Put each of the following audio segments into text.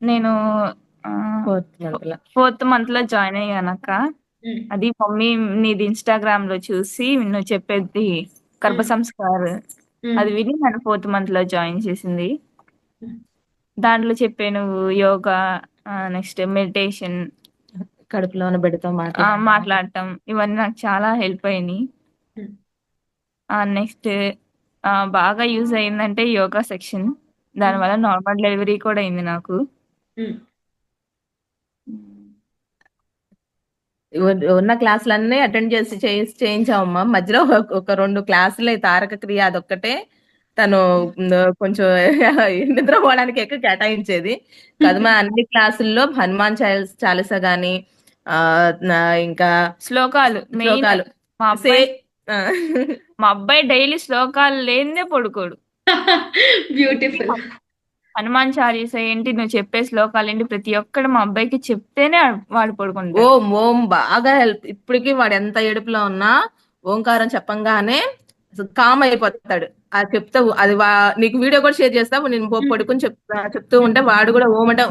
నేను fourth మంత్‌ల. Fourth month లో join అయ్యానక్క. హ్మ్. అది మమ్మీ నీది ఇన్స్టాగ్రామ్ లో చూసి నువ్వు చెప్పేది గర్భ హ్మ్. సంస్కార్ హ్మ్. అది విని నన్ను ఫోర్త్ మంత్ లో జాయిన్ చేసింది. హ్మ్. దాంట్లో చెప్పే నువ్వు యోగా, నెక్స్ట్ మెడిటేషన్, కడుపులోన బిడ్డతో మాట్లాడడం. మాట్లాడటం ఇవన్నీ నాకు చాలా హెల్ప్ అయినాయి. హ్మ్. నెక్స్ట్ బాగా యూజ్ అయిందంటే యోగా సెక్షన్. హ్మ్. దానివల్ల నార్మల్ డెలివరీ కూడా అయింది నాకు. హ్మ్. ఉన్న క్లాసులన్నీ అటెండ్ చేసి చేయించామమ్మా. మధ్యలో ఒక 2 క్లాసులే తారక క్రియ అదొక్కటే తను కొంచెం నిద్రపోవడానికి ఎక్కువ కేటాయించేది. కదమ అన్ని క్లాసుల్లో హనుమాన్ చాలీసా గాని, ఇంకా శ్లోకాలు మెయిన్. శ్లోకాలు మా సే అబ్బాయి ఆ, మా అబ్బాయి డైలీ శ్లోకాలు లేనిదే పడుకోడు. బ్యూటిఫుల్. హనుమాన్ చాలీస ఏంటి, నువ్వు చెప్పే శ్లోకాలు ఏంటి, ప్రతి ఒక్కటి మా అబ్బాయికి చెప్తేనే వాడు పడుకుంటాడు. ఓం ఓం బాగా హెల్ప్. ఇప్పటికి వాడు ఎంత ఏడుపులో ఉన్నా ఓంకారం చెప్పంగానే కామ్ అయిపోతాడు. అది చెప్తా అది నీకు వీడియో కూడా షేర్ చేస్తా. నేను పడుకుని చెప్తూ ఉంటే వాడు కూడా ఓం అంటే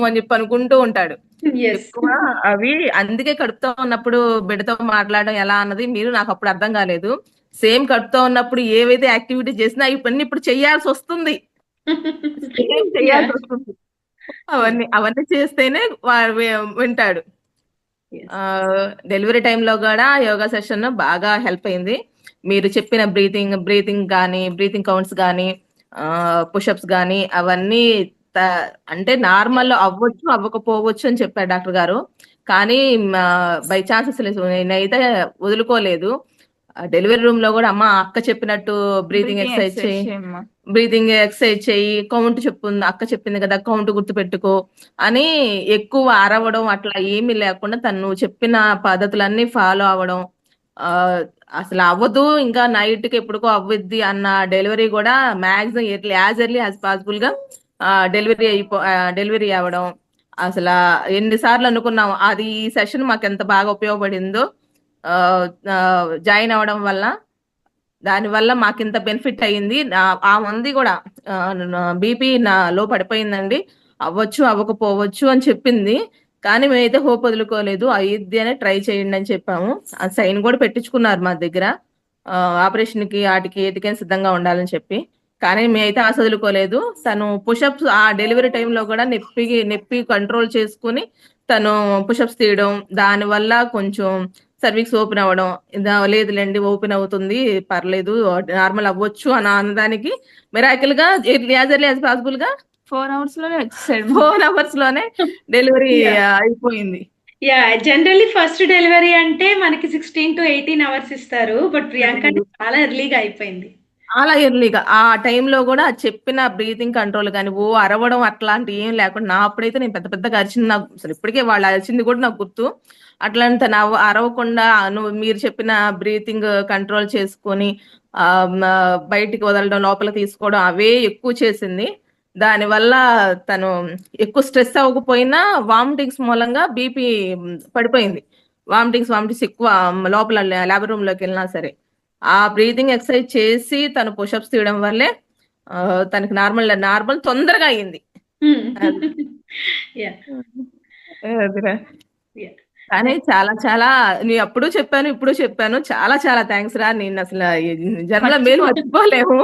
అని చెప్పి అనుకుంటూ ఉంటాడు. ఎస్. హ్మ్. ఎక్కువ అవి అందుకే కడుపుతో ఉన్నప్పుడు బిడ్డతో మాట్లాడడం ఎలా అన్నది మీరు నాకు అప్పుడు అర్థం కాలేదు. సేమ్ కడుపుతో ఉన్నప్పుడు ఏవైతే యాక్టివిటీ చేసినా ఇవన్నీ ఇప్పుడు చెయ్యాల్సి వస్తుంది. Same yeah. చెయ్యాల్సి వస్తుంది. యా. అవన్నీ అవన్నీ చేస్తేనే వాడు వింటాడు. ఎస్. డెలివరీ టైంలో కూడా యోగా సెషన్ బాగా హెల్ప్ అయింది. మీరు చెప్పిన బ్రీతింగ్ కానీ, బ్రీతింగ్ కౌంట్స్ కానీ, పుషప్స్ కానీ అవన్నీ అంటే నార్మల్ అవ్వచ్చు అవ్వకపోవచ్చు అని చెప్పారు డాక్టర్ గారు. కానీ బై ఛాన్స్ అసలు నేనైతే వదులుకోలేదు. డెలివరీ రూమ్ లో కూడా అమ్మ అక్క చెప్పినట్టు బ్రీతింగ్ బ్రీతింగ్ ఎక్సర్సైజ్ ఎక్సర్సైజ్ చేయి, చేయమ్మా. బ్రీతింగ్ ఎక్సర్సైజ్ చెయ్యి, కౌంట్ చెప్తుంది అక్క చెప్పింది కదా, కౌంట్ గుర్తు పెట్టుకో అని ఎక్కువ అరవడం అట్లా ఏమీ లేకుండా తను చెప్పిన పద్ధతులన్నీ ఫాలో అవ్వడం. ఆ అసలు అవ్వదు ఇంకా నైట్ కి ఎప్పుడుకో అవ్వద్ది అన్న డెలివరీ కూడా మాక్సిమం ఎర్లీ యాజ్ పాసిబుల్ గా డెలివరీ అవ్వడం. అసలు ఎన్నిసార్లు అనుకున్నాం అది. ఈ సెషన్ మాకు ఎంత బాగా ఉపయోగపడిందో ఆ జాయిన్ అవ్వడం వల్ల. దానివల్ల మాకింత బెనిఫిట్ అయ్యింది. ఆ మంది కూడా బీపీ నా లో పడిపోయిందండి. అవ్వచ్చు, అవ్వకపోవచ్చు అని చెప్పింది. కానీ మేమైతే హోప్ వదులుకోలేదు. అయ్యిద్ది అని ట్రై చేయండి అని చెప్పాము. ఆ సైన్ కూడా పెట్టించుకున్నారు మా దగ్గర. ఆపరేషన్ కి ఆటికి ఏటికైనా సిద్ధంగా ఉండాలని చెప్పి. కానీ మేమైతే ఆశ వదులుకోలేదు. తను పుషప్స్ ఆ డెలివరీ టైంలో కూడా నొప్పి కంట్రోల్ చేసుకుని తను పుషప్స్ తీయడం, దాని వల్ల కొంచెం సర్వీక్స్ ఓపెన్ అవ్వడం. లేదులేండి ఓపెన్ అవుతుంది పర్లేదు నార్మల్ అవ్వచ్చు అని అన్నదానికి మిరాకిల్ గా యాజ్ ఎర్లీ యాజ్ పాసిబుల్ గా 4 hours లోనే వచ్చేసాడు. 4 hours లోనే డెలివరీ యా. అయిపోయింది. యా జనరల్లీ ఫస్ట్ డెలివరీ అంటే మనకి 16 to 18 hours ఇస్తారు. బట్ ప్రియాంక చాలా ఎర్లీగా అయిపోయింది. చాలా ఎర్లీగా ఆ టైంలో కూడా చెప్పిన బ్రీతింగ్ కంట్రోల్ కానీ అరవడం అట్లాంటి ఏం లేకుండా నా అప్పుడైతే నేను పెద్ద పెద్దగా అరిచింది. నాకు అసలు ఇప్పటికే వాళ్ళు అరిచింది కూడా నాకు గుర్తు. అట్లాంటి తను అరవకుండా నువ్వు మీరు చెప్పిన బ్రీతింగ్ కంట్రోల్ చేసుకొని ఆ బయటికి వదలడం లోపల తీసుకోవడం అవే ఎక్కువ చేసింది. దానివల్ల తను ఎక్కువ స్ట్రెస్ అవ్వకపోయినా వామిటింగ్స్ మూలంగా బీపీ పడిపోయింది. వామిటింగ్స్ ఎక్కువ లోపల ల్యాబ్ రూమ్ లోకి వెళ్ళినా సరే ఆ బ్రీతింగ్ ఎక్సర్సైజ్ చేసి తను పుషప్స్ తీయడం వల్లే తనకి నార్మల్ తొందరగా అయింది. అది. యా. అదిరా. యా. కానీ చాలా చాలా నీ అప్పుడు చెప్పాను ఇప్పుడు చెప్పాను చాలా చాలా థ్యాంక్స్ రా. నేను అసలు ఈ జన్మలో మేలు మర్చిపో మర్చిపోలేము.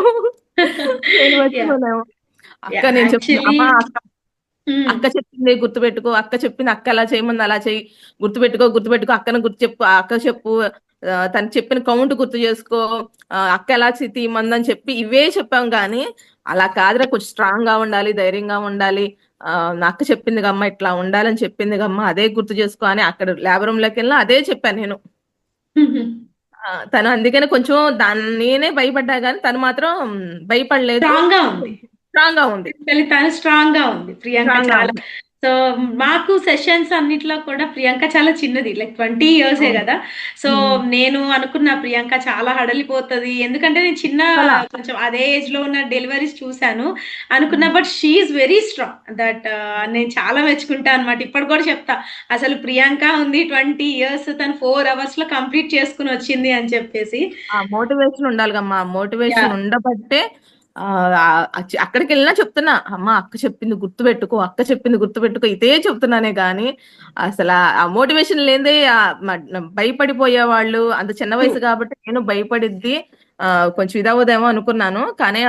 మేలు యా. మర్చిపోలేము. యా అక్క నేను చెప్తున్నా యాక్చువల్లీ అమ్మా అక్క అక్క చెప్పింది గుర్తుపెట్టుకో, అక్క చెప్పింది అక్క అలా చేయమంది అలా చెయ్యి, గుర్తుపెట్టుకో అక్కను గుర్తు చెప్పు, అక్క చెప్పు, తను చెప్పిన కౌంట్ గుర్తు చేసుకో, అక్క ఎలా తీయమందని చెప్పి ఇవే చెప్పాం. కానీ అలా కాదురా కొంచెం స్ట్రాంగ్ గా ఉండాలి, ధైర్యంగా ఉండాలి, నా అక్క చెప్పింది గమ్మ ఇట్లా ఉండాలని చెప్పింది గమ్మ అదే గుర్తు చేసుకో అని అక్కడ ల్యాబ్ రూమ్ లోకి వెళ్ళినా అదే చెప్పాను నేను. తను అందుకనే కొంచెం దాన్ని నేనే భయపడ్డా కానీ తను మాత్రం భయపడలేదు. స్ట్రాంగ్ గా ఉంది. స్ట్రాంగ్ గా ఉంది. తను స్ట్రాంగ్ గా ఉంది ప్రియాంక స్ట్రాంగ్ గా చాలా. ఉంది. సో మాకు సెషన్స్ అన్నిట్లో కూడా ప్రియాంక చాలా చిన్నది, లైక్ 20 years అవును. కదా. సో ఉమ్. నేను అనుకున్న ప్రియాంక చాలా హడలిపోతుంది, ఎందుకంటే నేను చిన్న అలా కొంచెం అదే ఏజ్ లో ఉన్న డెలివరీస్ చూశాను అనుకున్నా. But she's very strong that. నేను చాలా మెచ్చుకుంటా అనమాట. ఇప్పుడు కూడా చెప్తా, అసలు ప్రియాంక ఉంది 20 years, తను 4 hours లో కంప్లీట్ చేసుకుని వచ్చింది అని చెప్పేసి. ఆ మోటివేషన్ ఉండాలిగమ్మా. మోటివేషన్ ఉండబట్టే అక్కడికి వెళ్ళినా చెప్తున్నా, అమ్మ అక్క చెప్పింది గుర్తుపెట్టుకో, అక్క చెప్పింది గుర్తుపెట్టుకో, ఇదే చెప్తున్నానే కానీ అసలు ఆ మోటివేషన్ లేదే భయపడిపోయే వాళ్ళు. అంత చిన్న ట్రూ. వయసు కాబట్టి నేను భయపడిద్ది కొంచెం ఇదవుదేమో అనుకున్నాను. కానీ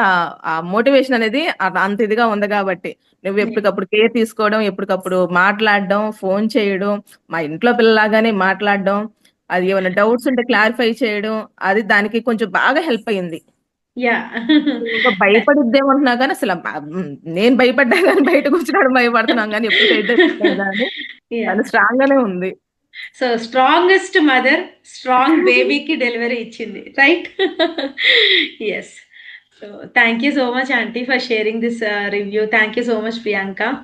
ఆ మోటివేషన్ అనేది అంత ఇదిగా ఉంది కాబట్టి నువ్వు ఎప్పటికప్పుడు కేర్ తీసుకోవడం, ఎప్పటికప్పుడు మాట్లాడడం, ఫోన్ చేయడం, మా ఇంట్లో పిల్లలాగానే మాట్లాడడం, అది ఏమైనా డౌట్స్ ఉంటే క్లారిఫై చేయడం, అది దానికి కొంచెం బాగా హెల్ప్ అయింది. యా ఇంకా భయపడిద్దేమంటున్నా కానీ అసలు నేను భయపడ్డా కానీ బయట కూర్చున్నాడు భయపడుతున్నాం కానీ ఎప్పుడు సైడ్ కానీ యా తను స్ట్రాంగ్ గానే ఉంది. సో స్ట్రాంగెస్ట్ మదర్ స్ట్రాంగ్ బేబీకి డెలివరీ ఇచ్చింది, right? Yes. So thank you so much aunty for sharing this review. Thank you so much Priyanka.